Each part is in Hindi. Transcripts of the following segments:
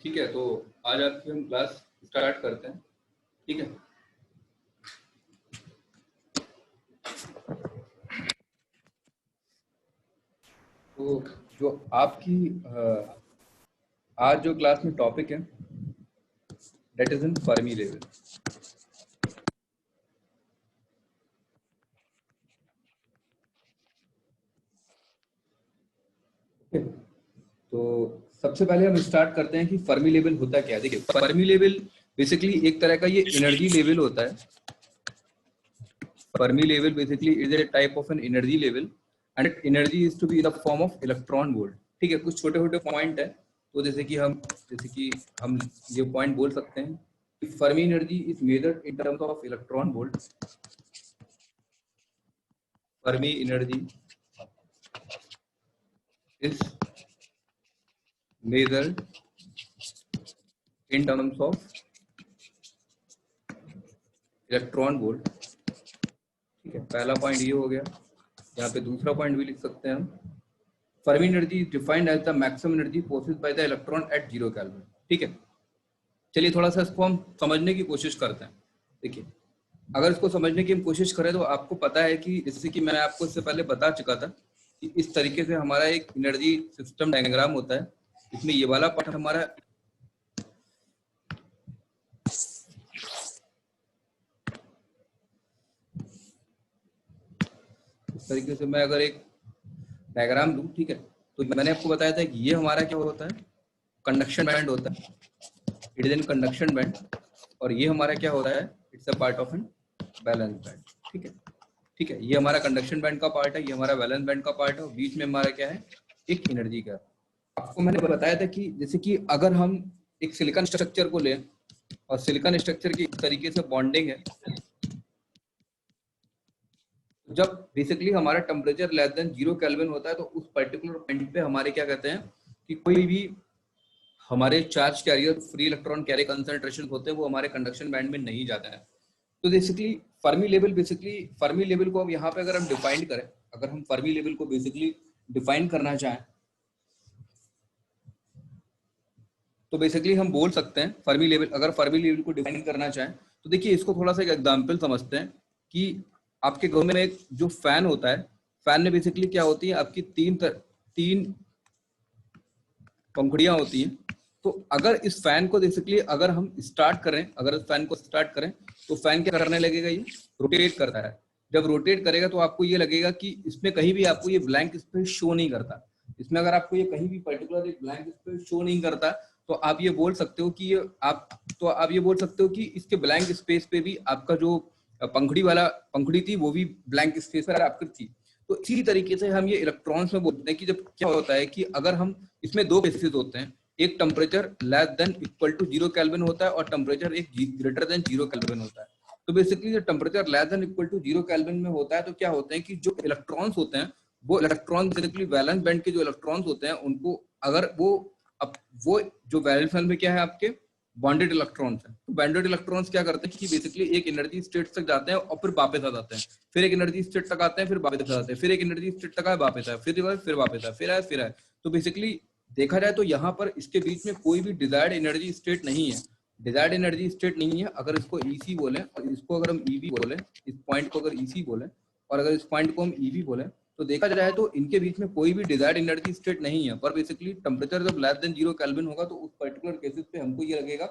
ठीक है, तो आज आपकी हम क्लास स्टार्ट करते हैं। ठीक है, तो जो आपकी आज जो क्लास में टॉपिक है that is in Fermi level. तो सबसे पहले हम स्टार्ट करते हैं कि फर्मी लेवल होता क्या है। देखिए, फर्मी लेवल बेसिकली एक तरह का ये एनर्जी लेवल होता है। Fermi level basically is a type of an energy level and energy is to be in the form of electron volt. ठीक है, कुछ छोटे छोटे पॉइंट है, तो जैसे कि हम ये पॉइंट बोल सकते हैं कि Fermi energy is measured in terms of electron volt. Fermi energy is measured in terms of electron volt. ठीक है, पहला पॉइंट ये हो गया। यहाँ पे दूसरा पॉइंट भी लिख सकते हैं हम, Fermi energy is defined as the maximum energy possessed by the electron at 0 kelvin. ठीक है, चलिए थोड़ा सा इसको हम समझने की कोशिश करते हैं। देखिए, अगर इसको समझने की हम कोशिश करें तो आपको पता है कि जैसे कि मैंने आपको इससे पहले बता चुका था कि इस तरीके से हमारा एक एनर्जी सिस्टम डायग्राम होता है। इसमें ये वाला पार्ट हमारा इस तरीके से, मैं अगर एक डायग्राम दूं, ठीक है, तो मैंने आपको बताया था कि ये हमारा क्या होता है, कंडक्शन बैंड होता है, it is in conduction band. और ये हमारा क्या होता है, it's a part of an valence band. ठीक है, ठीक है, ये हमारा कंडक्शन बैंड का पार्ट है, ये हमारा बैलेंस बैंड का पार्ट है, और बीच में हमारा क्या है, एक एनर्जी का। आपको मैंने बताया था कि जैसे कि अगर हम एक सिलिकॉन स्ट्रक्चर को लें और सिलिकॉन स्ट्रक्चर की इस तरीके से बॉन्डिंग है, जब बेसिकली हमारा टेम्परेचर लेस देन 0 केल्विन होता है तो उस पर्टिकुलर पॉइंट पे हमारे क्या कहते हैं कि कोई भी हमारे charge carrier free electron carry concentration होते हैं वो हमारे कंडक्शन बैंड में नहीं जाता है। तो बेसिकली फर्मी लेवल को अब यहाँ पे अगर हम डिफाइन करें, अगर हम फर्मी लेवल को बेसिकली डिफाइन करना चाहें तो बेसिकली हम बोल सकते हैं फर्मी लेवल, अगर फर्मी लेवल को डिफाइन करना चाहें तो देखिए, इसको थोड़ा सा एक एग्जांपल समझते हैं कि आपके घर में एक जो फैन होता है, फैन में बेसिकली क्या होती है, आपकी तीन पंखुड़ियां होती हैं। तो अगर इस फैन को बेसिकली अगर हम स्टार्ट करें, अगर इस फैन को स्टार्ट करें तो फैन क्या करने लगेगा, ये रोटेट करता है। जब रोटेट करेगा तो आपको ये लगेगा कि इसमें कहीं भी आपको ये ब्लैंक स्पेस शो नहीं करता। इसमें अगर आपको ये कहीं भी पर्टिकुलर एक ब्लैंक स्पेस शो नहीं करता तो आप ये बोल सकते हो कि ये आप ये बोल सकते हो कि इसके ब्लैंक स्पेस पे भी आपका जो पंखुड़ी थी वो भी ब्लैंक स्पेस पर आपकी थी। तो इसी तरीके से हम ये इलेक्ट्रॉन्स में बोलते हैं कि जब क्या होता है कि अगर हम इसमें दो केसेस होते हैं, एक temperature less than equal to 0 kelvin होता है और टेम्परेचर एक ग्रेटर देन 0 केल्विन होता है। तो बेसिकली जो temperature less than equal to 0 kelvin में होता है तो क्या होते हैं कि जो इलेक्ट्रॉन्स होते हैं वो इलेक्ट्रॉन बेसिकली वैलेंस बैंड के जो इलेक्ट्रॉन्स होते हैं उनको अगर वो जो वैलेंस बैंड में क्या है आपके बॉन्डेड इलेक्ट्रॉन्स हैं, तो बॉन्डेड इलेक्ट्रॉन्स क्या करते हैं कि बेसिकली एक एनर्जी स्टेट तक जाते हैं और फिर वापस आ जाते हैं, फिर एक एनर्जी स्टेट तक आते हैं, फिर वापस आ जाते हैं, फिर एक एनर्जी स्टेट तक आए वापस आए, फिर वापस आए, फिर आए। तो बेसिकली देखा जाए तो यहाँ पर इसके बीच में कोई भी डिजायर्ड एनर्जी स्टेट नहीं है, डिजायर्ड एनर्जी स्टेट नहीं है। अगर इसको ईसी बोले और इसको अगर हम ईवी बोले, इस पॉइंट को अगर ईसी बोले और अगर इस पॉइंट को हम ईवी बोले, तो देखा जाए तो इनके बीच में कोई भी डिजायर्ड एनर्जी स्टेट नहीं है। पर बेसिकली टेम्परेचर जब लेस देन 0 केल्विन होगा तो उस पर्टिकुलर केसेस पे हमको ये लगेगा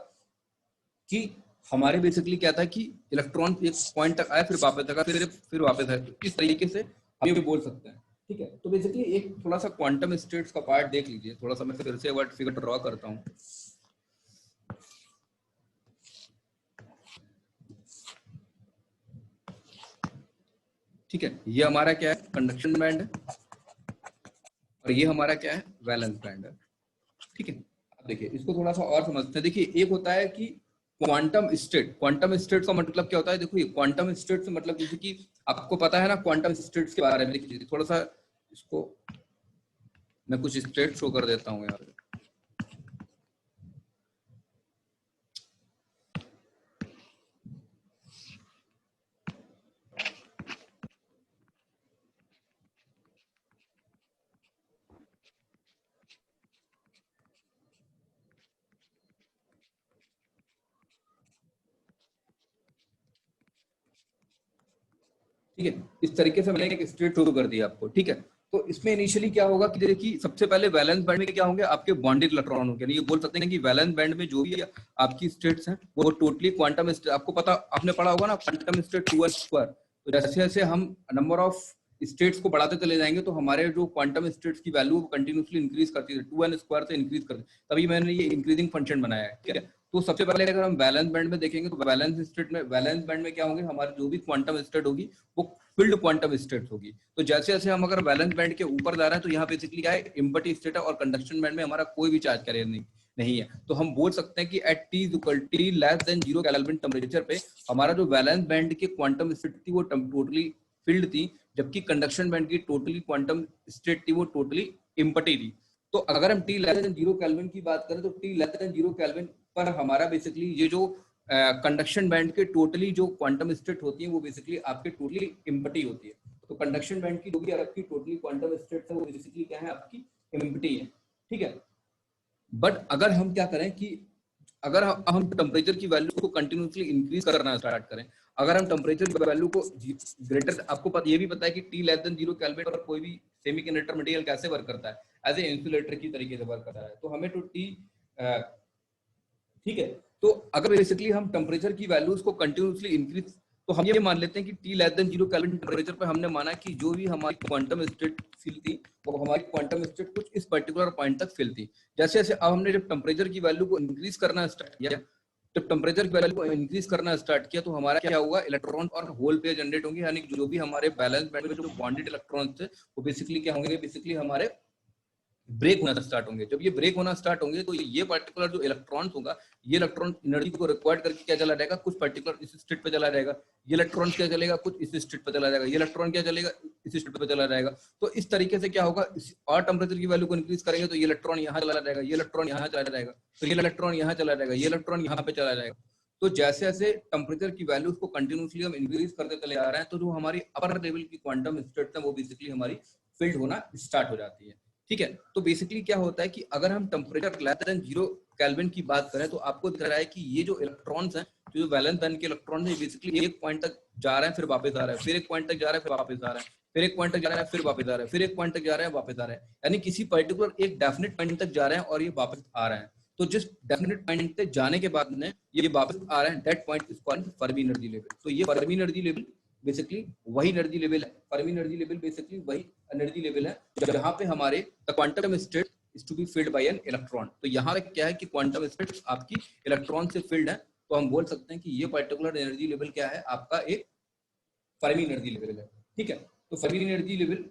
कि हमारे बेसिकली क्या था कि इलेक्ट्रॉन एक पॉइंट तक आए, फिर वापस आया, फिर वापस आए। तो इस तरीके से हम ये बोल सकते हैं। ठीक है, तो बेसिकली एक थोड़ा सा क्वांटम स्टेट्स का पार्ट देख लीजिए। थोड़ा सा मैं फिर से वर्ड फिगर ड्रॉ करता हूँ। ठीक है, ये हमारा क्या है, कंडक्शन बैंड है और ये हमारा क्या है, वैलेंस बैंड है। ठीक है, अब देखिए इसको थोड़ा सा और समझते हैं। देखिए, एक होता है कि क्वांटम स्टेट का मतलब क्या होता है। देखो, ये क्वांटम स्टेट से मतलब जैसे कि आपको पता है ना क्वांटम स्टेट्स के बारे में। देखिए थोड़ा सा इसको मैं कुछ स्टेट शो कर देता हूँ यहाँ पे। ठीक है, इस तरीके से मैंने एक स्टेट शुरू कर दिया आपको। ठीक है, तो इसमें इनिशियली क्या होगा कि देखिए सबसे पहले वैलेंस बैंड में क्या होंगे आपके बॉन्डेड इलेक्ट्रॉन होंगे। ये बोल सकते हैं कि वैलेंस बैंड में जो भी आपकी स्टेट्स हैं वो टोटली क्वांटम स्टेट, आपको पता आपने पढ़ा होगा ना क्वांटम स्टेट 2n²। तो जैसे जैसे हम नंबर ऑफ स्टेट्स को बढ़ाते चले जाएंगे तो हमारे जो क्वांटम स्टेट्स की वैल्यू कंटिन्यूसली इंक्रीज करती है, 2n² से इंक्रीज करती है। तभी मैंने ये इंक्रीजिंग फंक्शन बनाया है। ठीक है, तो सबसे पहले अगर हम बैलेंस बैंड में देखेंगे तो बैलेंस स्टेट में, बैलेंस बैंड में क्या होंगे हमारे जो भी क्वांटम स्टेट होगी वो फील्ड क्वांटम स्टेट होगी। तो जैसे जैसे हम अगर बैलेंस बैंड के ऊपर जा रहे हैं तो यहाँ बेसिकली क्या है एम्प्टी स्टेट है, और कंडक्शन बैंड में हमारा कोई भी चार्ज कैरियर नहीं है। तो हम बोल सकते हैं कि at T less than 0 kelvin temperature पे हमारा जो वैलेंस बैंड की क्वांटम स्टेट थी वो टोटली फील्ड थी, जबकि कंडक्शन बैंड की टोटली क्वांटम स्टेट थी वो टोटली एम्प्टी थी। तो अगर हम T लेस देन 0 केल्विन की बात करें तो T लेस देन 0 केल्विन पर हमारा बेसिकली ये जो कंडक्शन बैंड के टोटली जो क्वांटम स्टेट होती है वो बेसिकली आपके टोटली एम्प्टी होती है। तो कंडक्शन बैंड की जो भी आपकी टोटली क्वांटम स्टेट है वो बेसिकली क्या है आपकी एम्प्टी है। ठीक है, बट अगर हम क्या करें कि अगर हम टेम्परेचर की वैल्यू को कंटिन्यूसली इंक्रीज करना स्टार्ट करें, अगर हम टेम्परेचर की वैल्यू को ग्रेटर, आपको ये भी पता है कि T लेस देन 0 केल्विन पर कोई भी सेमीकंडक्टर मटेरियल कैसे वर्क करता है, एज ए इंसुलेटर की तरीके से वर्क करता है। तो हमें तो ठीक है, तो अगर बेसिकली हम टेम्परेचर की वैल्यूज को कंटिन्यूसली इंक्रीज, तो हम ये मान लेते हैं कि T less than 0 kelvin temperature पर हमने माना कि जो भी हमारी क्वांटम स्टेट फिल थी वो हमारी क्वांटम स्टेट कुछ इस पर्टिकुलर पॉइंट तक फिल थी। जैसे जैसे अब हमने जब टेम्परेचर की वैल्यू को इंक्रीज करना स्टार्ट किया, जब टेम्परेचर की वैल्यू को इंक्रीज करना स्टार्ट किया तो हमारा क्या हुआ, इलेक्ट्रॉन और होल पेयर जनरेट होंगे, यानी जो भी हमारे बैलेंस बैंड में जो बॉन्डेड इलेक्ट्रॉन थे वो बेसिकली क्या होंगे, बेसिकली हमारे ब्रेक होना स्टार्ट होंगे। जब ये ब्रेक होना स्टार्ट होंगे तो ये पर्टिकुलर जो इलेक्ट्रॉन होगा, ये इलेक्ट्रॉन एनर्जी को रिक्वायर्ड करके क्या चला जाएगा, कुछ पर्टिकुलर इस स्टेट पे चला जाएगा। ये इलेक्ट्रॉन क्या चलेगा, कुछ इस स्टेट पे चला जाएगा। ये इलेक्ट्रॉन क्या चलेगा, इस स्टेट पे चला जाएगा। तो इस तरीके से क्या होगा, और टेम्परेचर की वैल्यू को इंक्रीज करेंगे तो ये इलेक्ट्रॉन यहाँ चला जाएगा, ये इलेक्ट्रॉन यहाँ चला जाएगा, तो ये इलेक्ट्रॉन यहाँ चला जाएगा, ये इलेक्ट्रॉन यहाँ पे चला जाएगा। तो जैसे जैसे टेम्परेचर की वैल्यूज को कंटिन्यूसली हम इंक्रीज करते चले जा रहे हैं तो जो हमारी अपर लेवल की क्वांटम स्टेट है वो बेसिकली हमारी फिल्ड होना स्टार्ट हो जाती है। ठीक है, तो बेसिकली क्या होता है कि अगर हम टेम्परेचर लेस देन 0 केल्विन की बात करें तो आपको दिख रहा है कि ये जो इलेक्ट्रॉन्स हैं, जो वैलेंस बैंड के इलेक्ट्रॉन है, बेसिकली एक पॉइंट तक जा रहे हैं फिर वापस आ रहा है, फिर एक पॉइंट तक जा रहा है फिर वापस आ रहा है, फिर एक पॉइंट तक जा रहा है फिर वापस आ रहा है, फिर एक पॉइंट तक जा रहा है वापस आ रहा है, यानी किसी पर्टिकुलर एक डेफिनेट पॉइंट तक जा रहे हैं और ये वापस आ रहे हैं। तो जिस डेफिनेट पॉइंट तक जाने के बाद में ये वापस आ रहे हैं, that point is called Fermi energy level. तो ये फर्मी एनर्जी लेवल बेसिकली वही एनर्जी लेवल है, फर्मी एनर्जी लेवल बेसिकली वही एनर्जी लेवल है जहां पे हमारे quantum state is to be filled by an electron. तो यहाँ पे क्या है कि क्वांटम स्टेट आपकी इलेक्ट्रॉन से फिल्ड है, तो हम बोल सकते हैं कि ये पर्टिकुलर एनर्जी लेवल क्या है, आपका एक फर्मी एनर्जी लेवल है। ठीक है, तो फर्मी एनर्जी लेवल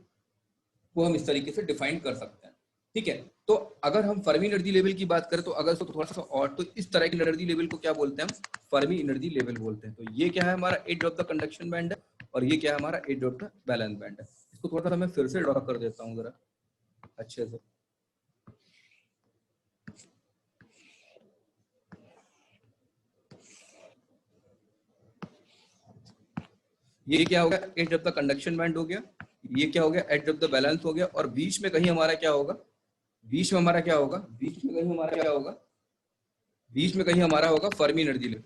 को हम इस तरीके से डिफाइन कर सकते हैं। ठीक है, तो अगर हम फर्मी एनर्जी लेवल की बात करें तो अगर तो थोड़ा सा और, तो इस तरह की एनर्जी लेवल को क्या बोलते हैं, हम फर्मी एनर्जी लेवल बोलते हैं। तो ये क्या है, हमारा edge of the conduction band है, और ये क्या है, हमारा edge of the valence band है। इसको थोड़ा सा मैं फिर से ड्रॉ कर देता हूँ जरा अच्छे से। ये क्या हो गया, edge of the conduction band हो गया, ये क्या हो गया, एज ऑफ द बैलेंस हो गया, और बीच में कहीं हमारा क्या होगा, बीच में हमारा क्या होगा, बीच में कहीं हमारा क्या होगा, बीच में कहीं हमारा होगा फर्मी एनर्जी लेवल।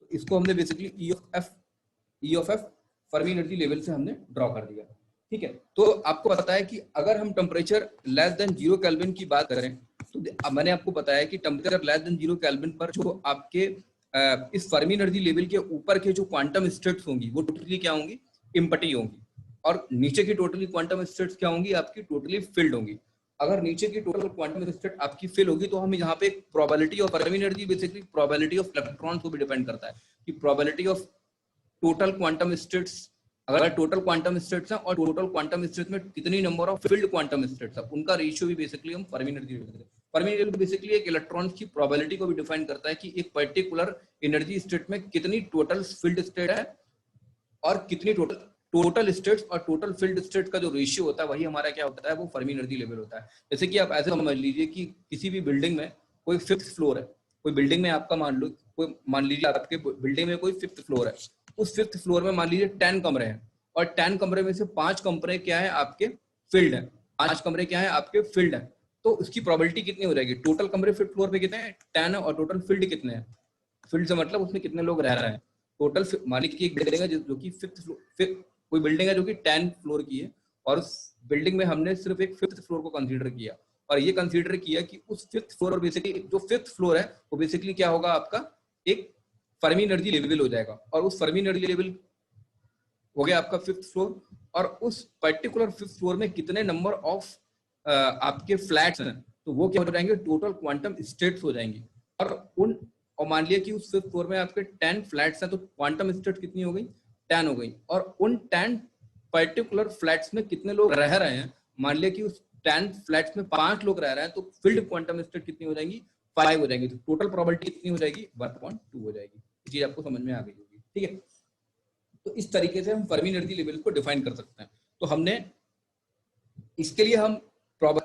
तो इसको हमने basically E of F Fermi energy level से हमने ड्रॉ कर दिया। ठीक है, तो आपको पता है कि अगर हम टेम्परेचर लेस देन 0 केल्विन की बात करें तो मैंने आपको बताया कि टेम्परेचर लेस देन 0 केल्विन पर जो आपके इस फर्मी एनर्जी लेवल के ऊपर के जो क्वांटम स्टेट्स होंगी वो टोटली क्या होंगी, एम्प्टी होंगी, और नीचे की टोटली क्वांटम स्टेट्स क्या होंगी, आपकी टोटली फिल्ड होंगी। अगर नीचे की टोटल क्वांटम स्टेट आपकी फिल होगी तो हम यहाँ पे probability of Fermi energy basically probability of electron को भी डिपेंड करता है कि probability of total quantum states, अगर टोटल क्वांटम स्टेट्स हैं और टोटल क्वांटम स्टेट्स में कितनी number of field quantum states है उनका रेशियो भी बेसिकली हम फर्मी एनर्जी लेते हैं। फर्मी एनर्जी बेसिकली एक इलेक्ट्रॉन की प्रोबेबिलिटी को भी डिफाइन करता है कि एक पर्टिकुलर एनर्जी स्टेट में कितनी टोटल फील्ड स्टेट है और कितनी टोटल स्टेट्स और टोटल फील्ड स्टेट का जो रेशियो होता है वही हमारा क्या होता है, वो फर्मी एनर्जी लेवल होता है। जैसे कि आप ऐसे समझ लीजिए कि किसी भी बिल्डिंग में कोई 5th फ्लोर है, कोई बिल्डिंग में आपका मान लीजिए आपके बिल्डिंग में कोई 5th फ्लोर है, उस 5th फ्लोर में मान लीजिए 10 कमरे हैं और 10 कमरे में से 5 कमरे क्या है, आपके फील्ड है, 5 कमरे क्या है, आपके फील्ड है। तो उसकी प्रोबेबिलिटी कितनी हो जाएगी, टोटल कमरे 5th फ्लोर पे कितने हैं, 10 है, और टोटल फील्ड कितने हैं, फील्ड से मतलब उसमें कितने लोग रह रहे हैं, टोटल मान लीजिए एक बिल्डिंग है जो कि कोई बिल्डिंग है जो कि 10 फ्लोर की है और उस बिल्डिंग में हमने सिर्फ एक 5th फ्लोर को कंसीडर किया और ये कंसीडर किया कि उस 5th फ्लोर बेसिकली जो 5th फ्लोर है वो बेसिकली क्या होगा आपका एक फर्मी एनर्जी लेवल हो जाएगा और उस फर्मी एनर्जी लेवल हो गया आपका 5th फ्लोर और उस पर्टिकुलर 5th फ्लोर में कितने नंबर ऑफ आपके फ्लैट्स हैं तो वो क्या हो जाएंगे टोटल क्वांटम स्टेट्स हो जाएंगी और मान लिया कि उस 5th फ्लोर में आपके 10 फ्लैट्स हैं तो क्वांटम स्टेट कितनी हो गई 10 हो गई और उन 10 पर्टिकुलर फ्लैट्स में कितने लोग रह रहे हैं मान लिया कि उस 10 फ्लैट्स में 5 लोग रह रहे हैं तो फील्ड क्वांटम स्टेट कितनी हो जाएंगी 5 हो जाएंगी तो टोटल प्रोबेबिलिटी कितनी हो जाएगी 1.2 हो जाएगी। ये चीज आपको समझ में आ गई होगी, ठीक है। तो इस तरीके से हम फर्मी एनर्जी लेवल को डिफाइन कर सकते हैं। तो हमने इसके लिए हम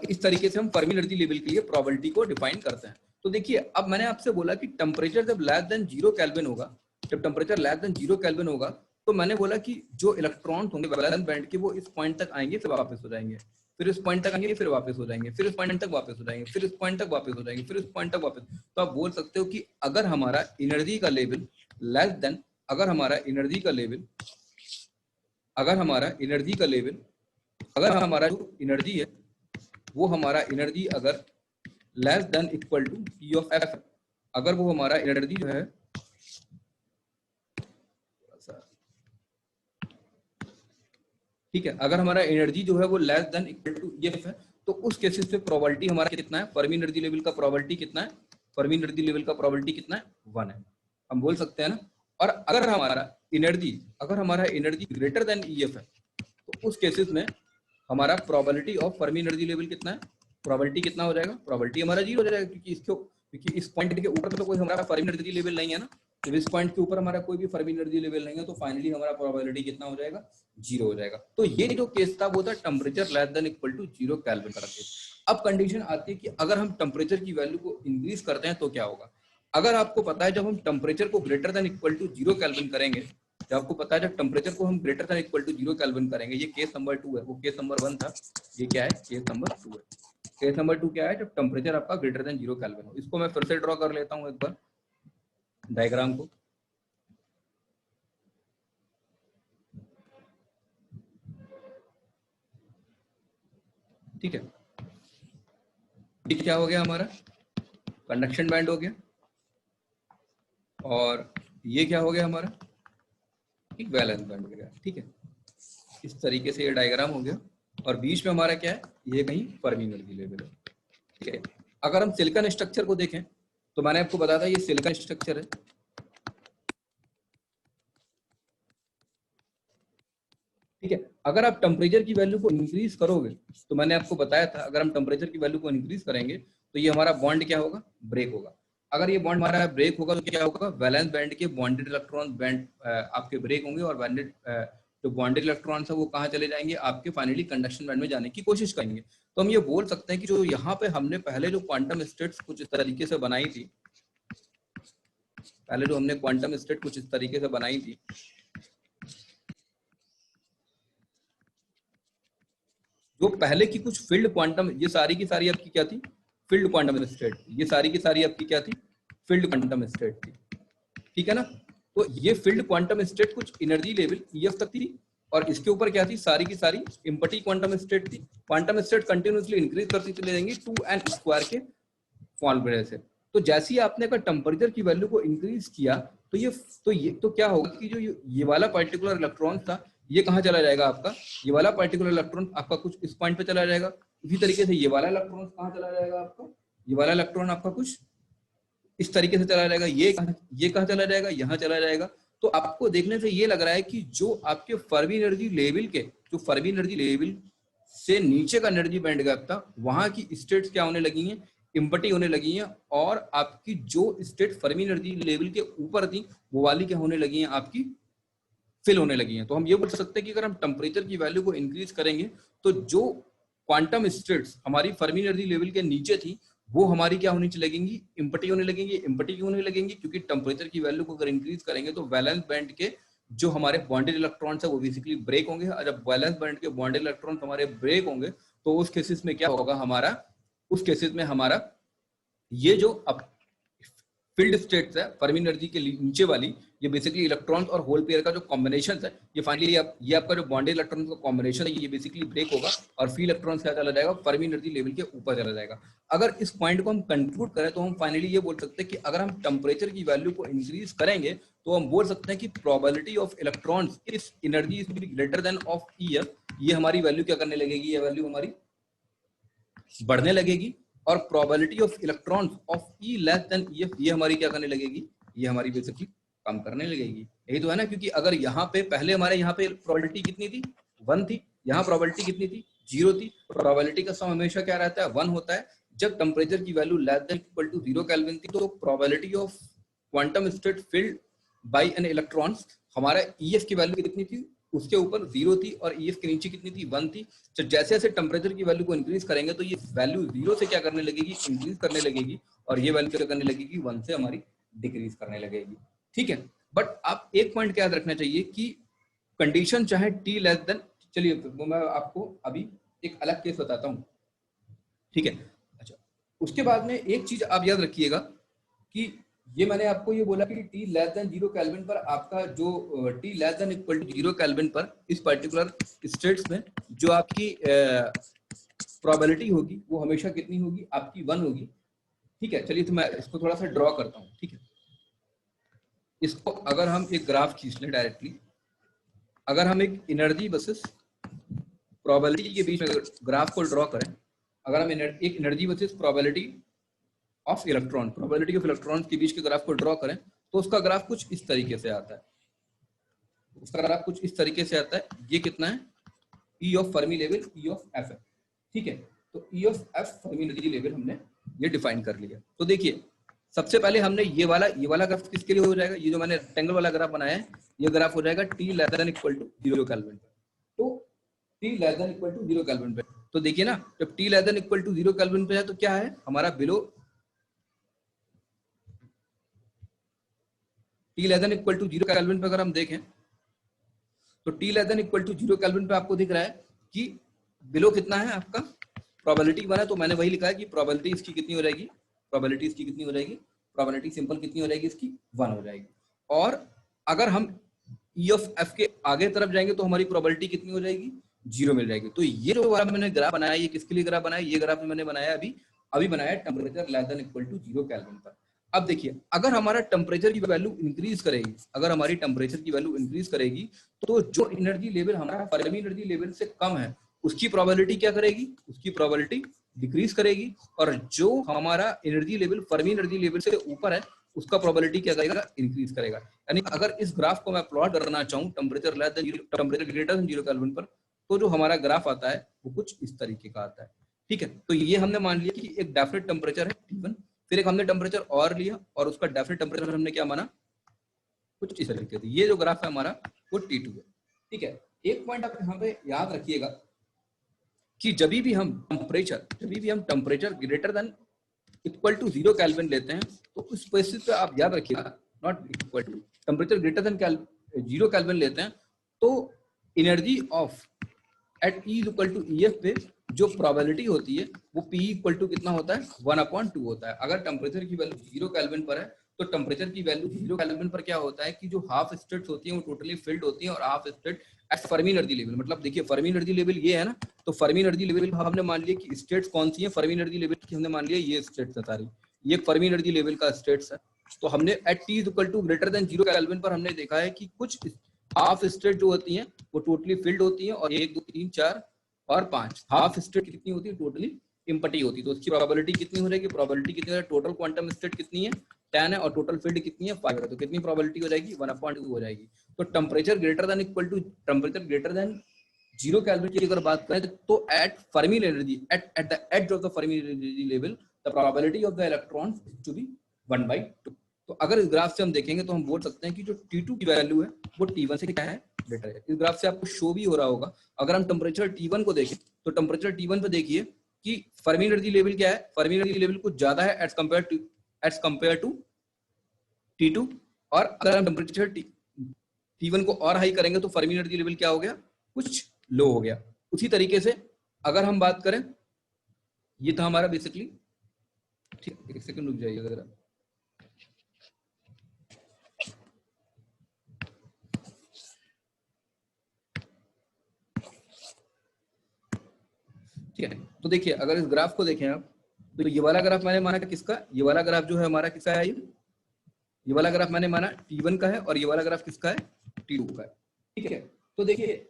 इस तरीके से हम फर्मी एनर्जी लेवल के लिए प्रोबेबिलिटी को डिफाइन करते हैं। तो देखिए अब मैंने आपसे बोला कि टेम्परेचर जब लेस देन 0 केल्विन होगा, जब टेम्परेचर लेस देन 0 केल्विन होगा तो मैंने बोला कि जो इलेक्ट्रॉन्स होंगे वैलेंस बैंड के वो इस पॉइंट तक आएंगे फिर वापस हो जाएंगे, फिर इस पॉइंट तक आएंगे फिर वापस हो जाएंगे, फिर इस पॉइंट तक वापस हो जाएंगे, फिर इस पॉइंट तक वापस हो जाएंगे, फिर इस पॉइंट तक वापस। तो आप बोल सकते हो कि अगर हमारा एनर्जी का लेवल लेस देन अगर हमारा एनर्जी का लेवल जो एनर्जी है वो हमारा एनर्जी अगर less than equal to P of F, अगर वो हमारा एनर्जी जो है ठीक है, अगर हमारा एनर्जी जो है वो less than equal to F है तो उस केसेस पे प्रोबेबिलिटी हमारा कितना है फर्मी एनर्जी लेवल का प्रोबेबिलिटी कितना है, फर्मी एनर्जी लेवल का प्रोबेबिलिटी कितना है 1 है, हम बोल सकते हैं ना। और अगर हमारा एनर्जी ग्रेटर देन EF है तो उस केसेस में हमारा probability of Fermi energy level कितना है, प्रोबेबिलिटी कितना हो जाएगा, प्रोबेबिलिटी हमारा 0 हो जाएगा क्योंकि इस पॉइंट के ऊपर तो कोई हमारा फर्मी एनर्जी लेवल नहीं है ना, जब इस पॉइंट के ऊपर हमारा कोई भी फर्मी एनर्जी लेवल नहीं है तो फाइनली हमारा प्रोबेबिलिटी कितना हो जाएगा 0 हो जाएगा। तो ये जो केस था वो था temperature less than equal to 0 kelvin का केस। अब कंडीशन आती है कि अगर हम टेम्परेचर की वैल्यू को इंक्रीज करते हैं तो क्या होगा। अगर आपको पता है जब हम टेम्परेचर को greater than equal to 0 kelvin करेंगे, जब आपको पता है जब टेम्परेचर को हम greater than equal to 0 kelvin करेंगे, ये केस नंबर 2 है, वो केस नंबर 1 था, ये क्या है केस नंबर 2 है। केस नंबर 2 क्या है, जब टेम्परेचर आपका ग्रेटर देन 0 केल्विन हो। इसको मैं फिर से ड्रॉ कर लेता हूं एक बार डायग्राम को। ठीक है, ये क्या हो गया हमारा कंडक्शन बैंड हो गया और ये क्या हो गया हमारा एक वैलेंस बैंड हो गया। ठीक है, इस तरीके से ये डायग्राम हो गया और बीच में हमारा क्या है, ये कहीं फर्मी एनर्जी लेवल है। ठीक है, अगर हम सिलिकॉन स्ट्रक्चर को देखें तो मैंने आपको बताया था ये सिलिकॉन स्ट्रक्चर है। ठीक है, अगर आप टेम्परेचर की वैल्यू को इंक्रीज करोगे तो मैंने आपको बताया था अगर हम टेम्परेचर की वैल्यू को इंक्रीज करेंगे तो ये हमारा बॉन्ड क्या होगा, ब्रेक होगा। अगर ये बॉन्ड हमारा ब्रेक होगा तो क्या होगा, वैलेंस बैंड के बॉन्डेड इलेक्ट्रॉन बैंड आपके ब्रेक होंगे और बैंडेड जो बॉन्डेड इलेक्ट्रॉन्स है वो कहाँ चले जाएंगे, आपके फाइनली कंडक्शन बैंड में जाने की कोशिश करेंगे। तो हम ये बोल सकते हैं कि जो यहाँ पे हमने पहले जो क्वांटम स्टेट्स कुछ इस तरीके से बनाई थी, पहले जो हमने क्वांटम स्टेट कुछ इस तरीके से बनाई थी, जो पहले की कुछ फील्ड क्वांटम, ये सारी की सारी आपकी क्या थी, फील्ड क्वांटम स्टेट, ये सारी की सारी आपकी क्या थी, फील्ड क्वांटम स्टेट थी। ठीक है ना, तो ये फील्ड क्वांटम स्टेट कुछ एनर्जी लेवल EF तक थी और इसके ऊपर क्या थी, सारी की सारी एम्प्टी क्वांटम स्टेट थी। क्वांटम स्टेट कंटिन्यूअसली इंक्रीज करती चले जाएंगी 2n² के फॉर्मूले से। तो जैसे ही आपने अगर टेम्परेचर की वैल्यू को इंक्रीज किया तो ये क्या होगा कि जो ये वाला पर्टिकुलर इलेक्ट्रॉन था ये कहाँ चला जाएगा, आपका ये वाला पर्टिकुलर इलेक्ट्रॉन आपका कुछ इस पॉइंट पे चला जाएगा। इसी तरीके से ये वाला इलेक्ट्रॉन कहाँ चला जाएगा, आपका ये वाला इलेक्ट्रॉन आपका कुछ इस तरीके से चला जाएगा, ये कहाँ चला जाएगा, यहाँ चला जाएगा। तो आपको देखने से ये लग रहा है कि जो आपके फर्मी एनर्जी लेवल के, जो फर्मी एनर्जी लेवल से नीचे का एनर्जी बैंड गैप था, वहां की स्टेट्स क्या होने लगी हैं, इम्पटी होने लगी हैं, और आपकी जो स्टेट फर्मी एनर्जी लेवल के ऊपर थी वो वाली क्या होने लगी हैं, आपकी फिल होने लगी हैं। तो हम ये बोल सकते हैं कि अगर हम टेम्परेचर की वैल्यू को इंक्रीज करेंगे तो जो क्वांटम स्टेट्स हमारी फर्मी एनर्जी लेवल के नीचे थी वो हमारी क्या होनी लगेंगी, इम्पटी होने लगेंगी। इम्पटी क्यों होने लगेंगी, क्योंकि टेम्परेचर की वैल्यू को अगर इंक्रीज करेंगे तो वैलेंस बैंड के जो हमारे बॉन्डेड इलेक्ट्रॉन्स है वो बेसिकली ब्रेक होंगे। और जब वैलेंस बैंड के बॉन्डेड इलेक्ट्रॉन्स हमारे ब्रेक होंगे तो उस केसेस में क्या होगा हमारा, उस केसेस में हमारा ये जो अब फील्ड स्टेट्स है फर्मी एनर्जी के नीचे वाली, ये बेसिकली इलेक्ट्रॉन्स और होल पेयर का जो कॉम्बिनेशन है, ये फाइनली ये आपका जो बॉन्डेड इलेक्ट्रॉन्स का कॉम्बिनेशन है, ये बेसिकली ब्रेक होगा और फ्री इलेक्ट्रॉन्स क्या चला जाएगा, फर्मी एनर्जी लेवल के ऊपर चला जाएगा। अगर इस पॉइंट को हम कंक्लूड करें तो हम फाइनली ये बोल सकते हैं कि अगर हम टेम्परेचर की वैल्यू को इंक्रीज करेंगे तो हम बोल सकते हैं कि प्रोबेबिलिटी ऑफ इलेक्ट्रॉन्स इस energy is greater than of EF, ये हमारी वैल्यू क्या करने लगेगी, ये वैल्यू हमारी बढ़ने लगेगी, और probability of electrons of E less than EF, ये हमारी क्या करने लगेगी, ये हमारी बेसिकली कम करने लगेगी। यही तो है ना, क्योंकि अगर यहाँ पे पहले हमारे यहाँ पे प्रोबेबिलिटी कितनी थी, 1 थी, यहाँ प्रोबेबिलिटी कितनी थी, 0 थी। प्रोबेबिलिटी का सम हमेशा क्या रहता है, 1 होता है। जब टेम्परेचर की value less than equal to 0 kelvin थी तो probability of quantum state filled by an electrons, हमारा ईएफ की वैल्यू कितनी थी, उसके ऊपर 0 थी और ईएफ के नीचे कितनी थी, 1 थी। तो जैसे जैसे टेम्परेचर की वैल्यू को इंक्रीज करेंगे तो ये वैल्यू 0 से क्या करने लगेगी, इंक्रीज करने लगेगी, और ये वैल्यू क्या करने लगेगी, 1 से हमारी डिक्रीज करने लगेगी। ठीक है, बट आप एक पॉइंट क्या याद रखना चाहिए कि कंडीशन चाहे टी लेस देन, चलिए वो मैं आपको अभी एक अलग केस बताता हूँ। ठीक है, अच्छा, उसके बाद में एक चीज आप याद रखिएगा कि ये मैंने आपको ये बोला कि T लेस देन 0 केल्विन पर आपका जो T less than equal to 0 kelvin पर इस पर्टिकुलर स्टेट्स में जो आपकी प्रोबेबिलिटी होगी वो हमेशा कितनी होगी, आपकी 1 होगी। ठीक है, चलिए तो मैं इसको थोड़ा सा ड्रॉ करता हूँ। ठीक है, इसको अगर हम एक ग्राफ खींच लें डायरेक्टली, अगर हम एक एनर्जी वर्सेस प्रोबेबिलिटी के बीच में ग्राफ को ड्रॉ करें, अगर हम एक energy versus probability of electron, probability of electron के बीच के ग्राफ को ड्रॉ करें तो उसका ग्राफ कुछ इस तरीके से आता है, उसका ग्राफ कुछ इस तरीके से आता है। ये कितना है, ई of Fermi level, E of F है। ठीक है, तो ई of F Fermi energy level हमने ये डिफाइन कर लिया। तो देखिए सबसे पहले हमने ये वाला ग्राफ किसके लिए हो जाएगा, ये जो मैंने रेक्टेंगल वाला ग्राफ बनाया है, ये ग्राफ हो जाएगा T less than equal to 0 kelvin पे। तो T less than equal to 0 kelvin पे, तो देखिए ना, जब T less than equal to 0 kelvin पे है तो क्या है हमारा below T less than equal to 0 kelvin पे अगर हम देखें तो T less than equal to 0 kelvin पे आपको दिख रहा है कि बिलो कितना है आपका, प्रोबेबिलिटी 1 है, तो मैंने वही लिखा है कि प्रोबेबिलिटी इसकी कितनी हो जाएगी, प्रोबेबिलिटी इसकी कितनी हो जाएगी, प्रोबेबिलिटी सिंपल कितनी हो जाएगी इसकी, 1 हो जाएगी। और अगर हम ई ऑफ एफ के आगे तरफ जाएंगे तो हमारी प्रोबेबिलिटी कितनी हो जाएगी, 0 मिल जाएगी। तो ये जो वाला मैंने ग्राफ बनाया, ये किसके लिए ग्राफ बनाया, ये ग्राफ मैंने बनाया अभी बनाया temperature less than equal to 0 kelvin पर। अब देखिए अगर हमारा टेम्परेचर की वैल्यू इंक्रीज करेगी, अगर हमारी टेम्परेचर की वैल्यू इंक्रीज करेगी तो जो एनर्जी लेवल हमारा फर्मी एनर्जी लेवल से कम है उसकी प्रोबेबिलिटी क्या करेगी, उसकी प्रोबेबिलिटी डिक्रीज करेगी, और जो हमारा energy level Fermi energy level से ऊपर है उसका प्रोबेबिलिटी क्या करेगा, इंक्रीज करेगा। यानी अगर इस ग्राफ को मैं प्लॉट करना चाहूँ temperature less then temperature greater than 0 kelvin पर, तो जो हमारा ग्राफ आता है वो कुछ इस तरीके का आता है। ठीक है, तो ये हमने मान लिया कि एक डेफिनेट टेम्परेचर है T1, फिर एक हमने टेम्परेचर और लिया और उसका डेफिनेट टेम्परेचर हमने क्या माना, कुछ इस तरीके से। ये जो ग्राफ है हमारा वो T2 है। ठीक है, एक पॉइंट आप यहाँ पे याद रखिएगा कि जब भी हम temperature greater than equal to 0 kelvin लेते हैं तो उस बेसिस पे आप याद रखिएगा, not equal to, temperature greater than 0 kelvin लेते हैं तो energy of at E equal to E F पे जो प्रोबेबिलिटी होती है वो पी इक्वल टू कितना होता है, 1/2 होता है। अगर टेम्परेचर की वैल्यू 0 केल्विन पर है तो टेम्परेचर की वैल्यू 0 केल्विन पर क्या होता है कि जो हाफ स्टेट्स होती हैं वो टोटली फिल्ड होती हैं, और half state at Fermi energy level, मतलब देखिए फर्मी एनर्जी लेवल ये है ना, तो फर्मी एनर्जी लेवल हमने मान लिया कि स्टेट्स कौन सी है, फर्मी एनर्जी लेवल की हमने मान लिया ये स्टेट्स है सारी, ये फर्मी एनर्जी लेवल का स्टेट्स है। तो हमने at T equal to greater than 0 kelvin पर हमने देखा है कि कुछ हाफ स्टेट जो होती हैं वो टोटली फिल्ड होती हैं, और 1 2 3 4 और 5 हाफ स्टेट कितनी होती है, टोटली इम्पटी होती है। तो उसकी प्रोबेबिलिटी कितनी हो जाएगी, प्रोबेबिलिटी कितनी है, टोटल क्वांटम स्टेट कितनी है 10 है और टोटल फील्ड कितनी है 5 है, तो कितनी प्रोबेबिलिटी हो जाएगी 1/2 हो जाएगी। तो temperature greater than equal to temperature greater than 0 kelvin की अगर बात करें तो at Fermi energy at the edge of the Fermi energy level the probability of the electrons to be 1/2। तो अगर इस ग्राफ से हम देखेंगे तो हम बोल सकते हैं कि जो T2 की वैल्यू है वो T1 से क्या है, बेटर है। इस ग्राफ से आपको शो भी हो रहा होगा। अगर हम टेम्परेचर T1 को देखें तो टेम्परेचर T1 पे देखिए कि फर्मी एनर्जी लेवल क्या है, फर्मी एनर्जी लेवल कुछ ज्यादा है एज कंपेयर टू T2, और अगर हम टेम्परेचर T1 को और हाई करेंगे तो फर्मी एनर्जी लेवल क्या हो गया, कुछ लो हो गया। उसी तरीके से अगर हम बात करें, ये था हमारा बेसिकली, ठीक, एक सेकंड रुक जाइए जरा, तो देखिए अगर इस ग्राफ को देखें आप, तो ये वाला ग्राफ मैंने माना किसका, ये वाला ग्राफ जो है हमारा किसका है, ये वाला ग्राफ मैंने माना T1 का है, और ये वाला ग्राफ किसका है, T2 का है, ठीक है। तो देखिए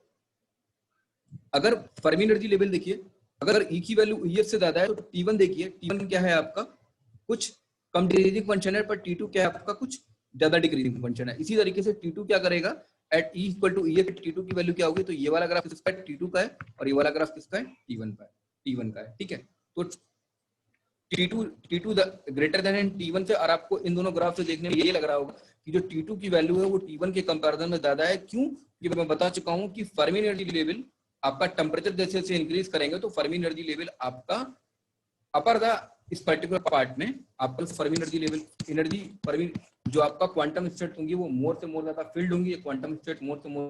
अगर फर्मी एनर्जी लेवल देखिए, अगर E की वैल्यू EF से ज्यादा है तो T1 देखिए, T1 क्या है आपका कुछ कम डिक्रीजिंग फंक्शन है, पर T2 क्या है आपका कुछ ज्यादा डिक्रीजिंग फंक्शन है। इसी तरीके से T2 क्या करेगा, at E equal to EF T2 की वैल्यू क्या होगी, तो ये वाला ग्राफ किसका है, T2 का है, और ये वाला ग्राफ किसका है, T1 का है, ठीक है। तो T2 ग्रेटर देन T1 से, और आपको इन दोनों ग्राफ से देखने में ये लग रहा होगा कि जो T2 की वैल्यू है वो T1 के कंपैरिजन में ज्यादा है। क्यों, कि मैं बता चुका हूं कि फर्मी एनर्जी लेवल आपका टेम्परेचर जैसे से इंक्रीज करेंगे तो फर्मी एनर्जी लेवल आपका अपर द इस पर्टिकुलर पार्ट में आपका फर्मी एनर्जी लेवल फर्मी जो आपका क्वांटम स्टेट होंगी वो मोर से मोर ज्यादा फील्ड होंगी, क्वांटम स्टेट मोर से मोर